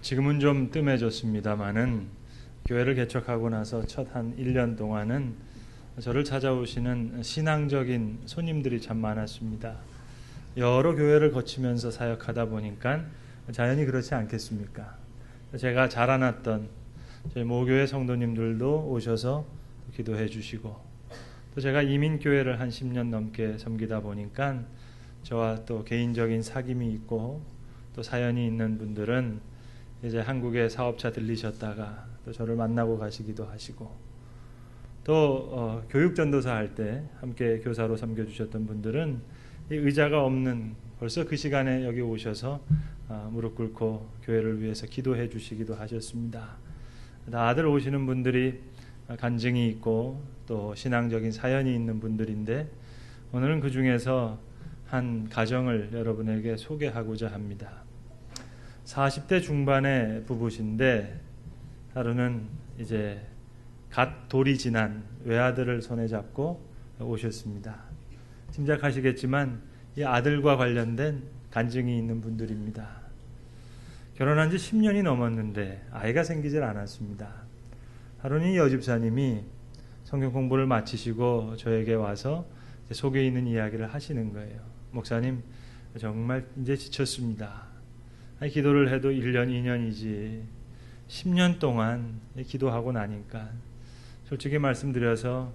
지금은 좀 뜸해졌습니다마는 교회를 개척하고 나서 첫 한 1년 동안은 저를 찾아오시는 신앙적인 손님들이 참 많았습니다. 여러 교회를 거치면서 사역하다 보니까 자연히 그렇지 않겠습니까? 제가 자라났던 저희 모교회 성도님들도 오셔서 기도해 주시고, 또 제가 이민교회를 한 10년 넘게 섬기다 보니까 저와 또 개인적인 사귐이 있고 또 사연이 있는 분들은 이제 한국에 사업차 들리셨다가 또 저를 만나고 가시기도 하시고, 또 교육전도사 할 때 함께 교사로 섬겨주셨던 분들은 이 의자가 없는 벌써 그 시간에 여기 오셔서 무릎 꿇고 교회를 위해서 기도해 주시기도 하셨습니다. 다들 오시는 분들이 간증이 있고 또 신앙적인 사연이 있는 분들인데, 오늘은 그 중에서 한 가정을 여러분에게 소개하고자 합니다. 40대 중반의 부부신데 하루는 이제 갓 돌이 지난 외아들을 손에 잡고 오셨습니다. 짐작하시겠지만 이 아들과 관련된 간증이 있는 분들입니다. 결혼한 지 10년이 넘었는데 아이가 생기질 않았습니다. 하루는 여집사님이 성경 공부를 마치시고 저에게 와서 속에 있는 이야기를 하시는 거예요. 목사님, 정말 이제 지쳤습니다. 기도를 해도 1년, 2년이지 10년 동안 기도하고 나니까 솔직히 말씀드려서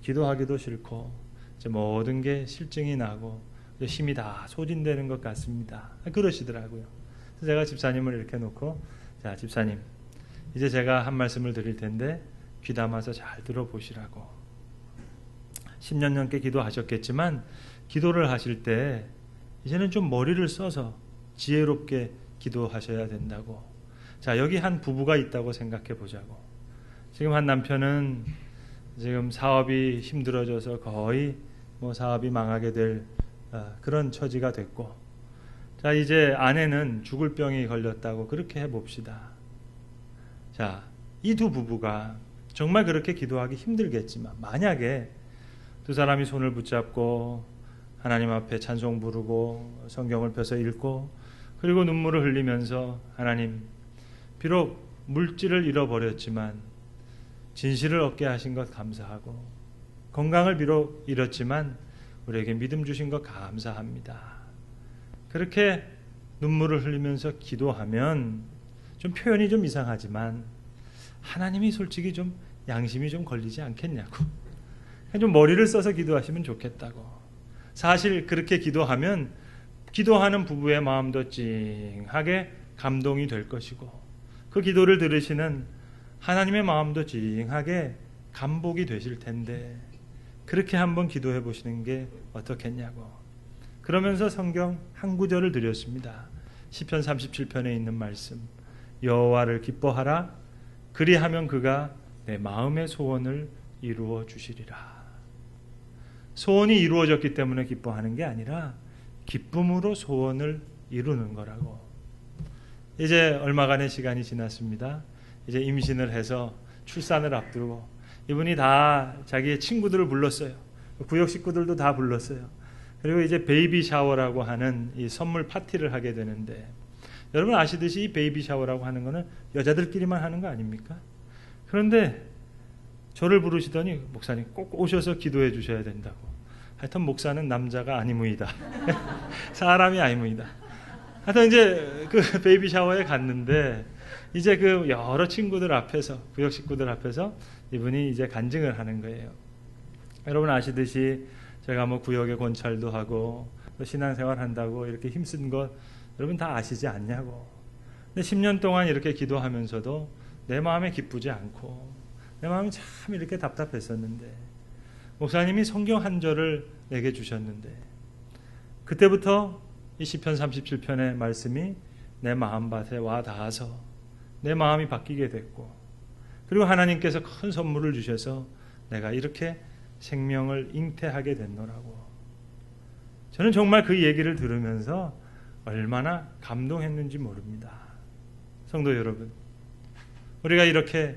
기도하기도 싫고 이제 모든 게 실증이 나고 힘이 다 소진되는 것 같습니다. 그러시더라고요. 그래서 제가 집사님을 이렇게 놓고, 자, 집사님, 이제 제가 한 말씀을 드릴 텐데 귀담아서 잘 들어보시라고. 10년 넘게 기도하셨겠지만 기도를 하실 때 이제는 좀 머리를 써서 지혜롭게 기도하셔야 된다고. 자, 여기 한 부부가 있다고 생각해 보자고. 지금 한 남편은 지금 사업이 힘들어져서 거의 사업이 망하게 될 그런 처지가 됐고, 자, 이제 아내는 죽을 병이 걸렸다고 그렇게 해봅시다. 자, 이 두 부부가 정말 그렇게 기도하기 힘들겠지만 만약에 두 사람이 손을 붙잡고 하나님 앞에 찬송 부르고 성경을 펴서 읽고 그리고 눈물을 흘리면서, 하나님, 비록 물질을 잃어버렸지만 진실을 얻게 하신 것 감사하고, 건강을 비록 잃었지만 우리에게 믿음 주신 것 감사합니다. 그렇게 눈물을 흘리면서 기도하면 좀 표현이 좀 이상하지만 하나님이 솔직히 좀 양심이 좀 걸리지 않겠냐고. 좀 머리를 써서 기도하시면 좋겠다고. 사실 그렇게 기도하면 기도하는 부부의 마음도 찡하게 감동이 될 것이고, 그 기도를 들으시는 하나님의 마음도 찡하게 감복이 되실 텐데, 그렇게 한번 기도해 보시는 게 어떻겠냐고. 그러면서 성경 한 구절을 드렸습니다. 시편 37편에 있는 말씀, 여호와를 기뻐하라, 그리하면 그가 내 마음의 소원을 이루어 주시리라. 소원이 이루어졌기 때문에 기뻐하는 게 아니라 기쁨으로 소원을 이루는 거라고. 이제 얼마간의 시간이 지났습니다. 이제 임신을 해서 출산을 앞두고 이분이 다 자기의 친구들을 불렀어요. 구역 식구들도 다 불렀어요. 그리고 이제 베이비 샤워라고 하는 이 선물 파티를 하게 되는데, 여러분 아시듯이 이 베이비 샤워라고 하는 거는 여자들끼리만 하는 거 아닙니까? 그런데 저를 부르시더니, 목사님 꼭 오셔서 기도해 주셔야 된다고. 하여튼 목사는 남자가 아니무이다. 사람이 아니무이다. 하여튼 이제 그 베이비 샤워에 갔는데, 이제 그 여러 친구들 앞에서, 구역 식구들 앞에서 이분이 이제 간증을 하는 거예요. 여러분 아시듯이 제가 구역에 권찰도 하고 또 신앙생활 한다고 이렇게 힘쓴 것 여러분 다 아시지 않냐고. 근데 10년 동안 이렇게 기도하면서도 내 마음에 기쁘지 않고 내 마음이 참 이렇게 답답했었는데, 목사님이 성경 한 절을 내게 주셨는데, 그때부터 이 시편 37편의 말씀이 내 마음밭에 와 닿아서 내 마음이 바뀌게 됐고, 그리고 하나님께서 큰 선물을 주셔서 내가 이렇게 생명을 잉태하게 됐노라고. 저는 정말 그 얘기를 들으면서 얼마나 감동했는지 모릅니다. 성도 여러분, 우리가 이렇게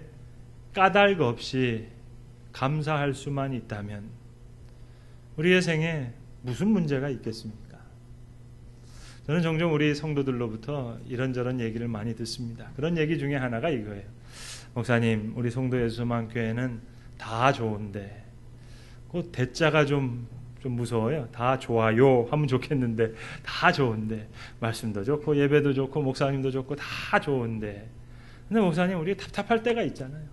까닭 없이 감사할 수만 있다면 우리의 생에 무슨 문제가 있겠습니까? 저는 종종 우리 성도들로부터 이런저런 얘기를 많이 듣습니다. 그런 얘기 중에 하나가 이거예요. 목사님, 우리 성도 예수소망교회는 다 좋은데 그 대자가 좀 무서워요. 다 좋아요 하면 좋겠는데 다 좋은데 말씀도 좋고 예배도 좋고 목사님도 좋고 다 좋은데 근데 목사님 우리 답답할 때가 있잖아요.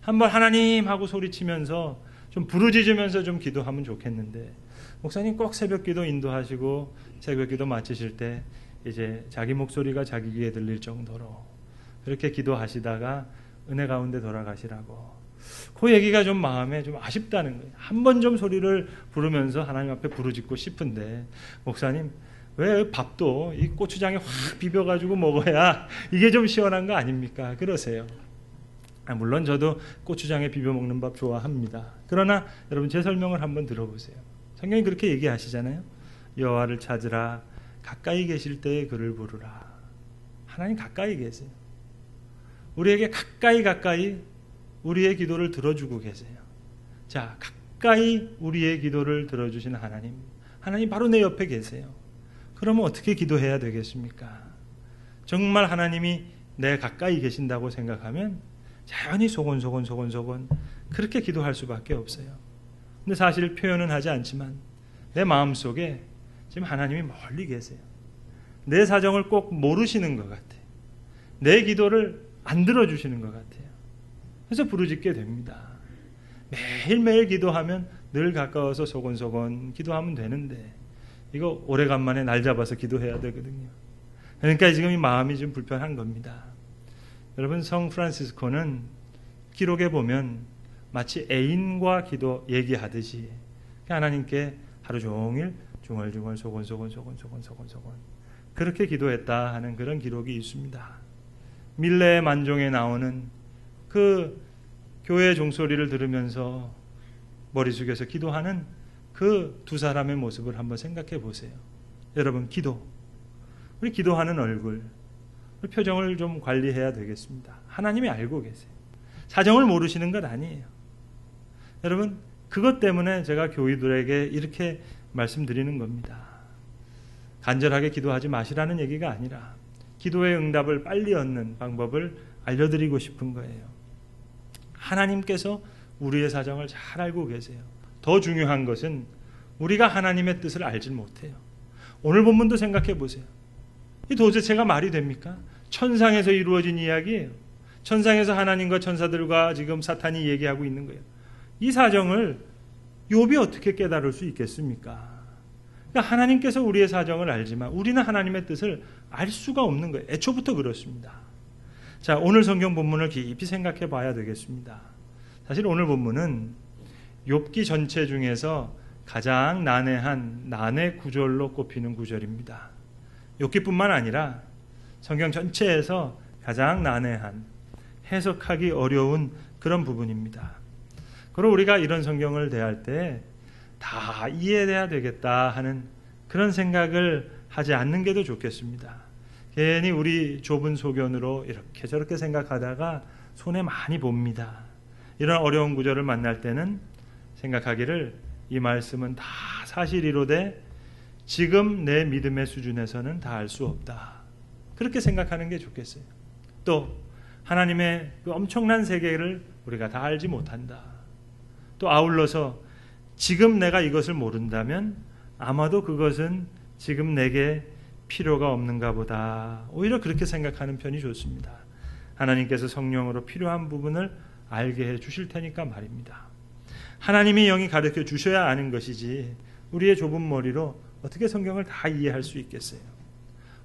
한번 하나님 하고 소리치면서 좀 부르짖으면서 좀 기도하면 좋겠는데 목사님 꼭 새벽기도 인도하시고 새벽기도 마치실 때 이제 자기 목소리가 자기 귀에 들릴 정도로 그렇게 기도하시다가 은혜 가운데 돌아가시라고 그 얘기가 좀 마음에 좀 아쉽다는 거예요. 한 번 좀 소리를 부르면서 하나님 앞에 부르짖고 싶은데 목사님 왜 밥도 이 고추장에 확 비벼가지고 먹어야 이게 좀 시원한 거 아닙니까? 그러세요. 물론 저도 고추장에 비벼 먹는 밥 좋아합니다. 그러나 여러분 제 설명을 한번 들어보세요. 성경이 그렇게 얘기하시잖아요. 여호와를 찾으라 가까이 계실 때에 그를 부르라. 하나님 가까이 계세요. 우리에게 가까이 우리의 기도를 들어주고 계세요. 자, 가까이 우리의 기도를 들어주시는 하나님 바로 내 옆에 계세요. 그러면 어떻게 기도해야 되겠습니까? 정말 하나님이 내 가까이 계신다고 생각하면 자연히 소곤소곤 그렇게 기도할 수밖에 없어요. 근데 사실 표현은 하지 않지만 내 마음속에 지금 하나님이 멀리 계세요. 내 사정을 꼭 모르시는 것 같아요. 내 기도를 안 들어주시는 것 같아요. 그래서 부르짖게 됩니다. 매일매일 기도하면 늘 가까워서 소곤소곤 기도하면 되는데 이거 오래간만에 날 잡아서 기도해야 되거든요. 그러니까 지금 이 마음이 좀 불편한 겁니다. 여러분 성 프란시스코는 기록에 보면 마치 애인과 기도 얘기하듯이 하나님께 하루 종일 중얼중얼 소곤소곤 그렇게 기도했다 하는 그런 기록이 있습니다. 밀레의 만종에 나오는 그 교회 종소리를 들으면서 머리 숙여서 기도하는 그 두 사람의 모습을 한번 생각해 보세요. 여러분 우리 기도하는 얼굴 우리 표정을 좀 관리해야 되겠습니다. 하나님이 알고 계세요. 사정을 모르시는 것 아니에요. 여러분 그것 때문에 제가 교회들에게 이렇게 말씀드리는 겁니다. 간절하게 기도하지 마시라는 얘기가 아니라 기도의 응답을 빨리 얻는 방법을 알려드리고 싶은 거예요. 하나님께서 우리의 사정을 잘 알고 계세요. 더 중요한 것은 우리가 하나님의 뜻을 알지 못해요. 오늘 본문도 생각해 보세요. 이 도대체가 말이 됩니까? 천상에서 이루어진 이야기예요. 천상에서 하나님과 천사들과 지금 사탄이 얘기하고 있는 거예요. 이 사정을 욥이 어떻게 깨달을 수 있겠습니까? 그러니까 하나님께서 우리의 사정을 알지만 우리는 하나님의 뜻을 알 수가 없는 거예요. 애초부터 그렇습니다. 자, 오늘 성경 본문을 깊이 생각해 봐야 되겠습니다. 사실 오늘 본문은 욥기 전체 중에서 가장 난해한 난해 구절로 꼽히는 구절입니다. 욥기뿐만 아니라 성경 전체에서 가장 난해한 해석하기 어려운 그런 부분입니다. 그리고 우리가 이런 성경을 대할 때 다 이해해야 되겠다 하는 그런 생각을 하지 않는 게 더 좋겠습니다. 괜히 우리 좁은 소견으로 이렇게 저렇게 생각하다가 손해 많이 봅니다. 이런 어려운 구절을 만날 때는 생각하기를 이 말씀은 다 사실이로되 지금 내 믿음의 수준에서는 다 알 수 없다. 그렇게 생각하는 게 좋겠어요. 또 하나님의 그 엄청난 세계를 우리가 다 알지 못한다. 또 아울러서 지금 내가 이것을 모른다면 아마도 그것은 지금 내게 필요가 없는가 보다. 오히려 그렇게 생각하는 편이 좋습니다. 하나님께서 성령으로 필요한 부분을 알게 해 주실 테니까 말입니다. 하나님이 영이 가르쳐 주셔야 아는 것이지 우리의 좁은 머리로 어떻게 성경을 다 이해할 수 있겠어요.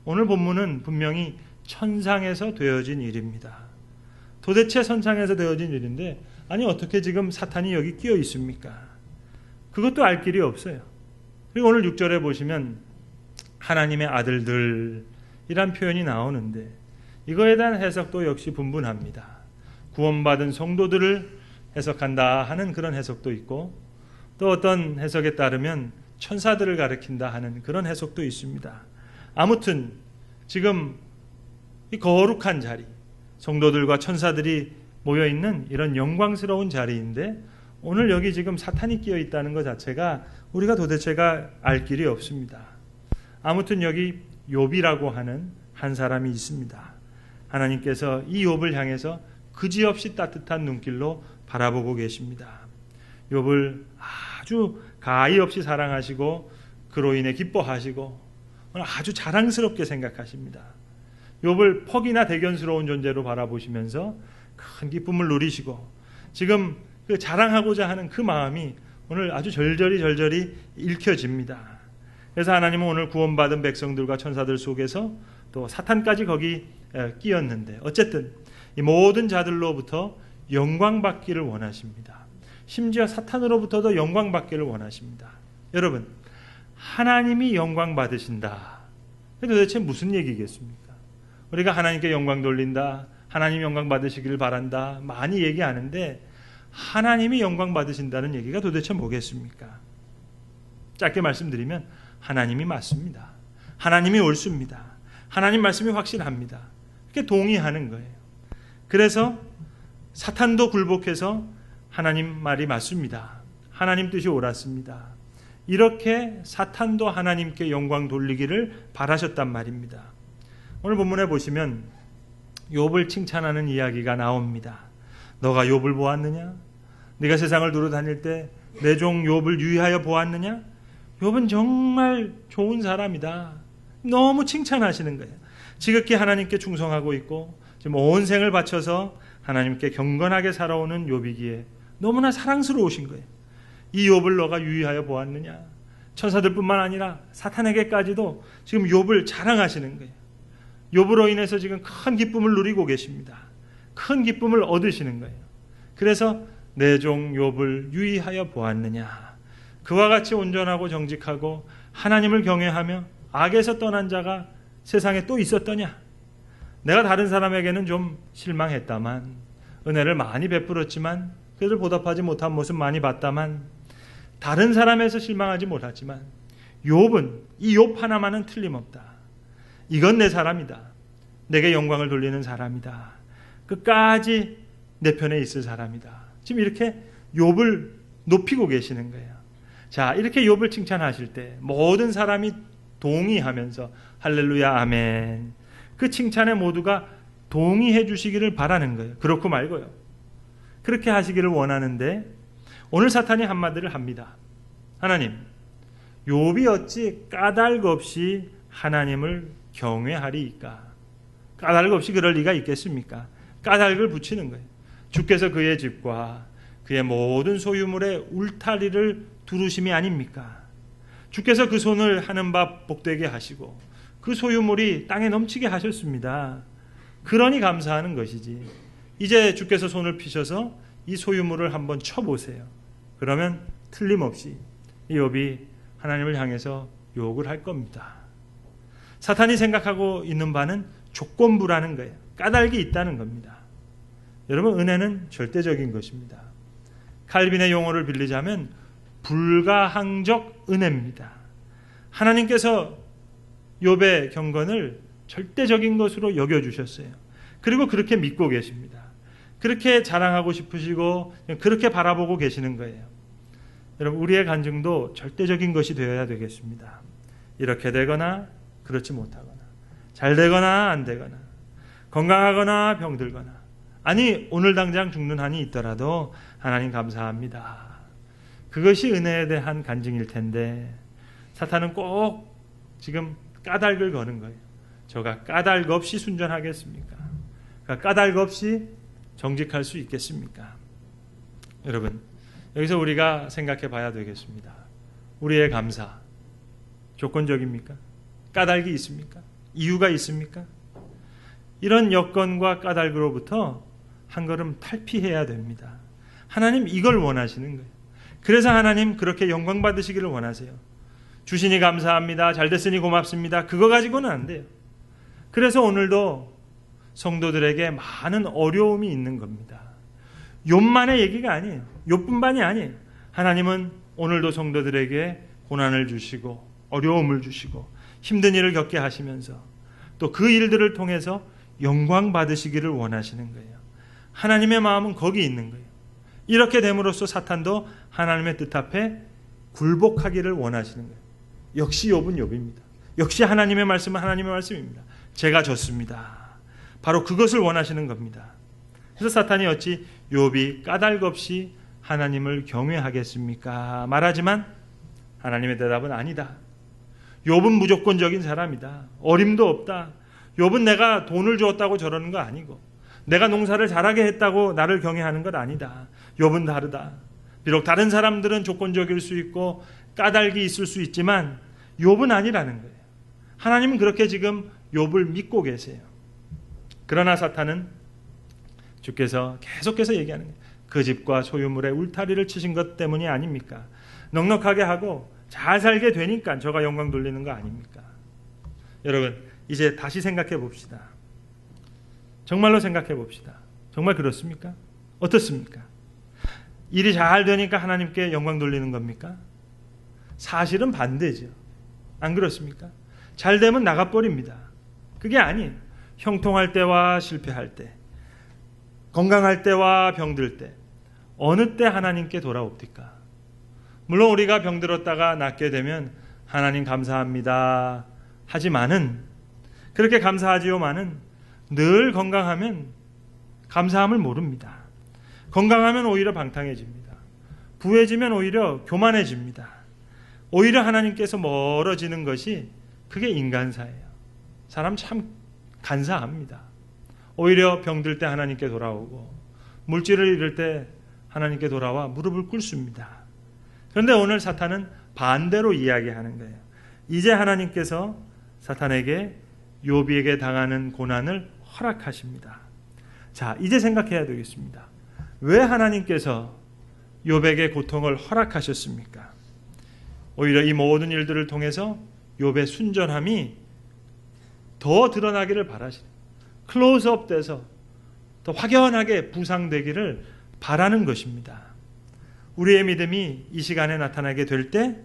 오늘 본문은 분명히 천상에서 되어진 일입니다. 도대체 천상에서 되어진 일인데 아니 어떻게 지금 사탄이 여기 끼어 있습니까? 그것도 알 길이 없어요. 그리고 오늘 6절에 보시면 하나님의 아들들이란 표현이 나오는데 이거에 대한 해석도 역시 분분합니다. 구원받은 성도들을 해석한다 하는 그런 해석도 있고 또 어떤 해석에 따르면 천사들을 가리킨다 하는 그런 해석도 있습니다. 아무튼 지금 이 거룩한 자리, 성도들과 천사들이 모여있는 이런 영광스러운 자리인데 오늘 여기 지금 사탄이 끼어 있다는 것 자체가 우리가 도대체가 알 길이 없습니다. 아무튼 여기 욥이라고 하는 한 사람이 있습니다. 하나님께서 이 욥을 향해서 그지없이 따뜻한 눈길로 바라보고 계십니다. 욥을 아주 가히 없이 사랑하시고 그로 인해 기뻐하시고 아주 자랑스럽게 생각하십니다. 욥을 퍽이나 대견스러운 존재로 바라보시면서 큰 기쁨을 누리시고 지금 그 자랑하고자 하는 그 마음이 오늘 아주 절절히 읽혀집니다. 그래서 하나님은 오늘 구원받은 백성들과 천사들 속에서 또 사탄까지 거기 끼었는데 어쨌든 이 모든 자들로부터 영광받기를 원하십니다. 심지어 사탄으로부터도 영광받기를 원하십니다. 여러분, 하나님이 영광받으신다. 도대체 무슨 얘기겠습니까? 우리가 하나님께 영광 돌린다, 하나님 영광 받으시기를 바란다 많이 얘기하는데 하나님이 영광 받으신다는 얘기가 도대체 뭐겠습니까? 짧게 말씀드리면 하나님이 맞습니다. 하나님이 옳습니다. 하나님 말씀이 확실합니다. 이렇게 동의하는 거예요. 그래서 사탄도 굴복해서 하나님 말이 맞습니다. 하나님 뜻이 옳았습니다. 이렇게 사탄도 하나님께 영광 돌리기를 바라셨단 말입니다. 오늘 본문에 보시면 욥을 칭찬하는 이야기가 나옵니다. 너가 욥을 보았느냐? 네가 세상을 두루 다닐 때 내 종 욥을 유의하여 보았느냐? 욥은 정말 좋은 사람이다. 너무 칭찬하시는 거예요. 지극히 하나님께 충성하고 있고 지금 온 생을 바쳐서 하나님께 경건하게 살아오는 욥이기에 너무나 사랑스러우신 거예요. 이 욥을 너가 유의하여 보았느냐? 천사들뿐만 아니라 사탄에게까지도 지금 욥을 자랑하시는 거예요. 욥으로 인해서 지금 큰 기쁨을 누리고 계십니다. 큰 기쁨을 얻으시는 거예요. 그래서 내 종 욥을 유의하여 보았느냐? 그와 같이 온전하고 정직하고 하나님을 경외하며 악에서 떠난 자가 세상에 또 있었더냐? 내가 다른 사람에게는 좀 실망했다만 은혜를 많이 베풀었지만 그들 보답하지 못한 모습 많이 봤다만 다른 사람에서 실망하지 못했지만 욥은 이 욥 하나만은 틀림없다. 이건 내 사람이다. 내게 영광을 돌리는 사람이다. 끝까지 내 편에 있을 사람이다. 지금 이렇게 욥을 높이고 계시는 거예요. 자, 이렇게 욥을 칭찬하실 때 모든 사람이 동의하면서 할렐루야 아멘, 그 칭찬에 모두가 동의해 주시기를 바라는 거예요. 그렇고 말고요. 그렇게 하시기를 원하는데 오늘 사탄이 한마디를 합니다. 하나님, 욥이 어찌 까닭 없이 하나님을 경외하리이까? 까닭 없이 그럴 리가 있겠습니까? 까닭을 붙이는 거예요. 주께서 그의 집과 그의 모든 소유물의 울타리를 두르심이 아닙니까? 주께서 그 손을 하는 바 복되게 하시고 그 소유물이 땅에 넘치게 하셨습니다. 그러니 감사하는 것이지. 이제 주께서 손을 피셔서 이 소유물을 한번 쳐보세요. 그러면 틀림없이 이 욥이 하나님을 향해서 욕을 할 겁니다. 사탄이 생각하고 있는 바는 조건부라는 거예요. 까닭이 있다는 겁니다. 여러분, 은혜는 절대적인 것입니다. 칼빈의 용어를 빌리자면 불가항적 은혜입니다. 하나님께서 욥의 경건을 절대적인 것으로 여겨주셨어요. 그리고 그렇게 믿고 계십니다. 그렇게 자랑하고 싶으시고 그렇게 바라보고 계시는 거예요. 여러분, 우리의 간증도 절대적인 것이 되어야 되겠습니다. 이렇게 되거나 그렇지 못하거나, 잘 되거나 안 되거나, 건강하거나 병들거나, 아니 오늘 당장 죽는 한이 있더라도 하나님 감사합니다. 그것이 은혜에 대한 간증일 텐데 사탄은 꼭 지금 까닭을 거는 거예요. 저가 까닭 없이 순전하겠습니까? 까닭 없이 정직할 수 있겠습니까? 여러분, 여기서 우리가 생각해 봐야 되겠습니다. 우리의 감사 조건적입니까? 까닭이 있습니까? 이유가 있습니까? 이런 여건과 까닭으로부터 한 걸음 탈피해야 됩니다. 하나님 이걸 원하시는 거예요. 그래서 하나님 그렇게 영광 받으시기를 원하세요. 주시니 감사합니다. 잘 됐으니 고맙습니다. 그거 가지고는 안 돼요. 그래서 오늘도 성도들에게 많은 어려움이 있는 겁니다. 욥만의 얘기가 아니에요. 욥뿐만이 아니에요. 하나님은 오늘도 성도들에게 고난을 주시고 어려움을 주시고 힘든 일을 겪게 하시면서 또 그 일들을 통해서 영광 받으시기를 원하시는 거예요. 하나님의 마음은 거기 있는 거예요. 이렇게 됨으로써 사탄도 하나님의 뜻 앞에 굴복하기를 원하시는 거예요. 역시 욥은 욥입니다. 역시 하나님의 말씀은 하나님의 말씀입니다. 제가 졌습니다. 바로 그것을 원하시는 겁니다. 그래서 사탄이 어찌 욥이 까닭 없이 하나님을 경외하겠습니까? 말하지만 하나님의 대답은 아니다. 욥은 무조건적인 사람이다. 어림도 없다. 욥은 내가 돈을 주었다고 저러는 거 아니고, 내가 농사를 잘하게 했다고 나를 경외하는 것 아니다. 욥은 다르다. 비록 다른 사람들은 조건적일 수 있고 까닭이 있을 수 있지만 욥은 아니라는 거예요. 하나님은 그렇게 지금 욥을 믿고 계세요. 그러나 사탄은 주께서 계속해서 얘기하는 거예요. 그 집과 소유물에 울타리를 치신 것 때문이 아닙니까? 넉넉하게 하고 잘 살게 되니까 저가 영광 돌리는 거 아닙니까? 여러분, 이제 다시 생각해 봅시다. 정말로 생각해 봅시다. 정말 그렇습니까? 어떻습니까? 일이 잘 되니까 하나님께 영광 돌리는 겁니까? 사실은 반대죠. 안 그렇습니까? 잘 되면 나가버립니다. 그게 아니에요. 형통할 때와 실패할 때, 건강할 때와 병들 때, 어느 때 하나님께 돌아옵니까? 물론 우리가 병들었다가 낫게 되면 하나님 감사합니다 하지만은, 그렇게 감사하지요만은 늘 건강하면 감사함을 모릅니다. 건강하면 오히려 방탕해집니다. 부해지면 오히려 교만해집니다. 오히려 하나님께서 멀어지는 것이 그게 인간사예요. 사람 참 간사합니다. 오히려 병들 때 하나님께 돌아오고 물질을 잃을 때 하나님께 돌아와 무릎을 꿇습니다. 그런데 오늘 사탄은 반대로 이야기하는 거예요. 이제 하나님께서 사탄에게 욥에게 당하는 고난을 허락하십니다. 자, 이제 생각해야 되겠습니다. 왜 하나님께서 욥에게 고통을 허락하셨습니까? 오히려 이 모든 일들을 통해서 욥의 순전함이 더 드러나기를 바라시는, 클로즈업 돼서 더 확연하게 부상되기를 바라는 것입니다. 우리의 믿음이 이 시간에 나타나게 될 때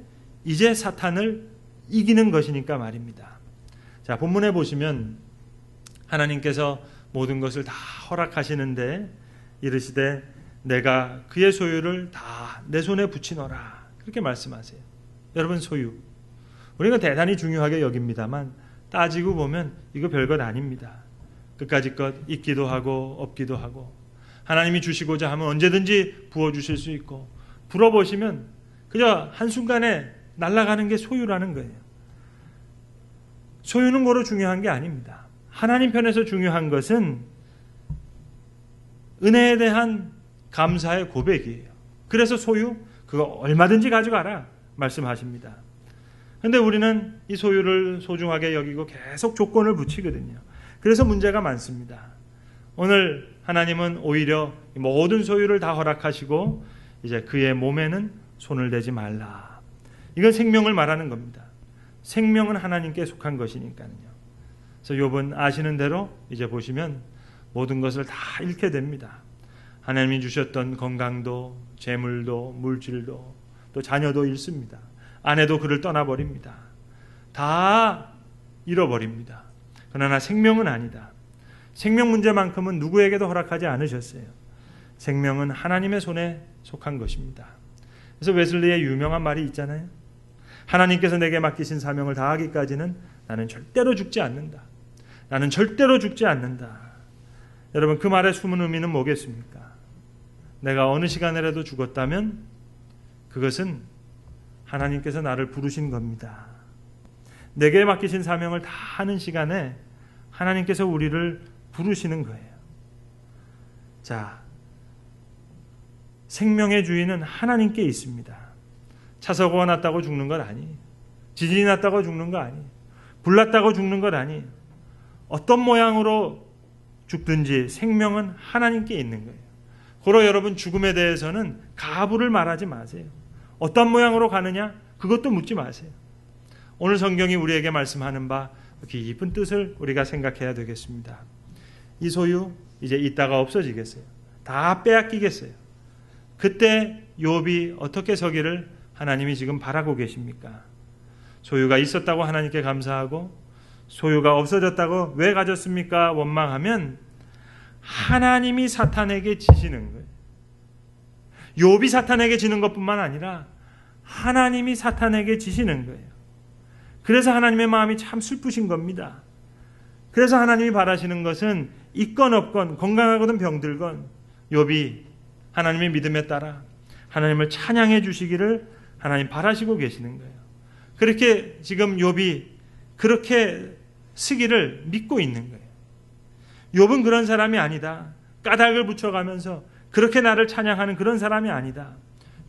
이제 사탄을 이기는 것이니까 말입니다. 자, 본문에 보시면 하나님께서 모든 것을 다 허락하시는데 이르시되 내가 그의 소유를 다 내 손에 붙이노라, 그렇게 말씀하세요. 여러분, 소유, 우리가 대단히 중요하게 여깁니다만 따지고 보면 이거 별것 아닙니다. 그까짓 것 있기도 하고 없기도 하고, 하나님이 주시고자 하면 언제든지 부어주실 수 있고, 불어보시면 그저 한순간에 날아가는 게 소유라는 거예요. 소유는 고로 중요한 게 아닙니다. 하나님 편에서 중요한 것은 은혜에 대한 감사의 고백이에요. 그래서 소유, 그거 얼마든지 가져가라 말씀하십니다. 그런데 우리는 이 소유를 소중하게 여기고 계속 조건을 붙이거든요. 그래서 문제가 많습니다. 오늘 하나님은 오히려 모든 소유를 다 허락하시고 이제 그의 몸에는 손을 대지 말라. 이건 생명을 말하는 겁니다. 생명은 하나님께 속한 것이니까요. 그래서 욥은 아시는 대로 이제 보시면 모든 것을 다 잃게 됩니다. 하나님이 주셨던 건강도, 재물도, 물질도, 또 자녀도 잃습니다. 아내도 그를 떠나버립니다. 다 잃어버립니다. 그러나 생명은 아니다. 생명 문제만큼은 누구에게도 허락하지 않으셨어요. 생명은 하나님의 손에 속한 것입니다. 그래서 웨슬리의 유명한 말이 있잖아요. 하나님께서 내게 맡기신 사명을 다하기까지는 나는 절대로 죽지 않는다. 나는 절대로 죽지 않는다. 여러분, 그 말의 숨은 의미는 뭐겠습니까? 내가 어느 시간이라도 죽었다면 그것은 하나님께서 나를 부르신 겁니다. 내게 맡기신 사명을 다 하는 시간에 하나님께서 우리를 부르시는 거예요. 자, 생명의 주인은 하나님께 있습니다. 차사고가 났다고 죽는 것 아니에요. 지진이 났다고 죽는 거 아니에요. 불 났다고 죽는 것 아니에요. 어떤 모양으로 죽든지 생명은 하나님께 있는 거예요. 고로 여러분, 죽음에 대해서는 가부를 말하지 마세요. 어떤 모양으로 가느냐? 그것도 묻지 마세요. 오늘 성경이 우리에게 말씀하는 바 깊은 뜻을 우리가 생각해야 되겠습니다. 이 소유 이제 있다가 없어지겠어요? 다 빼앗기겠어요? 그때 욥이 어떻게 서기를 하나님이 지금 바라고 계십니까? 소유가 있었다고 하나님께 감사하고 소유가 없어졌다고 왜 가졌습니까? 원망하면 하나님이 사탄에게 지시는 거예요. 욥이 사탄에게 지는 것뿐만 아니라 하나님이 사탄에게 지시는 거예요. 그래서 하나님의 마음이 참 슬프신 겁니다. 그래서 하나님이 바라시는 것은 있건 없건 건강하거든 병들건 욥이 하나님의 믿음에 따라 하나님을 찬양해 주시기를 하나님 바라시고 계시는 거예요. 그렇게 지금 욥이 그렇게 쓰기를 믿고 있는 거예요. 욥은 그런 사람이 아니다. 까닭을 붙여가면서 그렇게 나를 찬양하는 그런 사람이 아니다.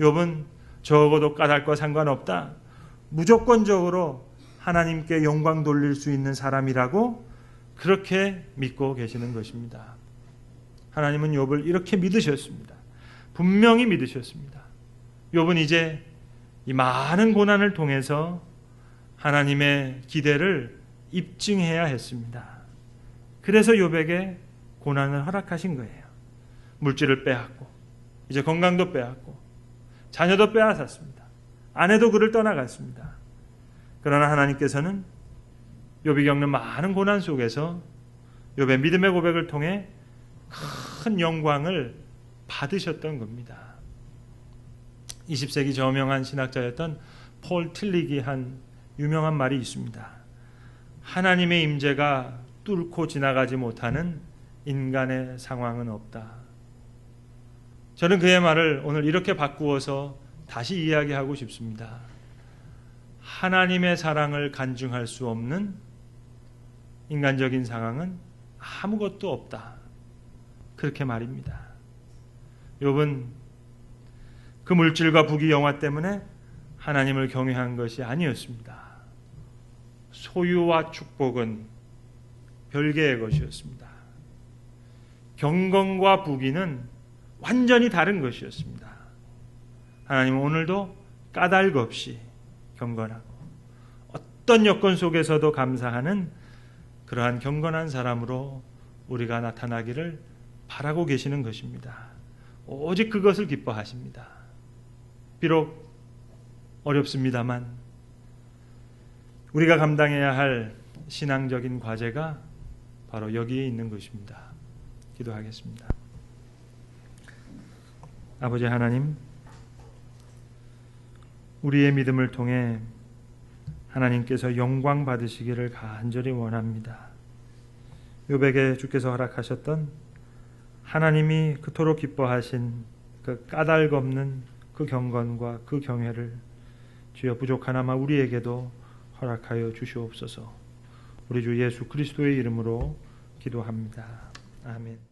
욥은 적어도 까닭과 상관없다. 무조건적으로 하나님께 영광 돌릴 수 있는 사람이라고 그렇게 믿고 계시는 것입니다. 하나님은 욥을 이렇게 믿으셨습니다. 분명히 믿으셨습니다. 욥은 이제 이 많은 고난을 통해서 하나님의 기대를 입증해야 했습니다. 그래서 욥에게 고난을 허락하신 거예요. 물질을 빼앗고 이제 건강도 빼앗고 자녀도 빼앗았습니다. 아내도 그를 떠나갔습니다. 그러나 하나님께서는 욥이 겪는 많은 고난 속에서 욥의 믿음의 고백을 통해 큰 영광을 받으셨던 겁니다. 20세기 저명한 신학자였던 폴 틸릭이 한 유명한 말이 있습니다. 하나님의 임재가 뚫고 지나가지 못하는 인간의 상황은 없다. 저는 그의 말을 오늘 이렇게 바꾸어서 다시 이야기하고 싶습니다. 하나님의 사랑을 간증할 수 없는 인간적인 상황은 아무것도 없다. 그렇게 말입니다. 욥은 그 물질과 부귀 영화 때문에 하나님을 경외한 것이 아니었습니다. 소유와 축복은 별개의 것이었습니다. 경건과 부귀는 완전히 다른 것이었습니다. 하나님은 오늘도 까닭 없이 경건하고 어떤 여건 속에서도 감사하는 그러한 경건한 사람으로 우리가 나타나기를 바라고 계시는 것입니다. 오직 그것을 기뻐하십니다. 비록 어렵습니다만 우리가 감당해야 할 신앙적인 과제가 바로 여기에 있는 것입니다. 기도하겠습니다. 아버지 하나님, 우리의 믿음을 통해 하나님께서 영광 받으시기를 간절히 원합니다. 욥에게 주께서 허락하셨던 하나님이 그토록 기뻐하신 그 까닭 없는 그 경건과 그 경외를 주여 부족하나마 우리에게도 허락하여 주시옵소서. 우리 주 예수 그리스도의 이름으로 기도합니다. 아멘.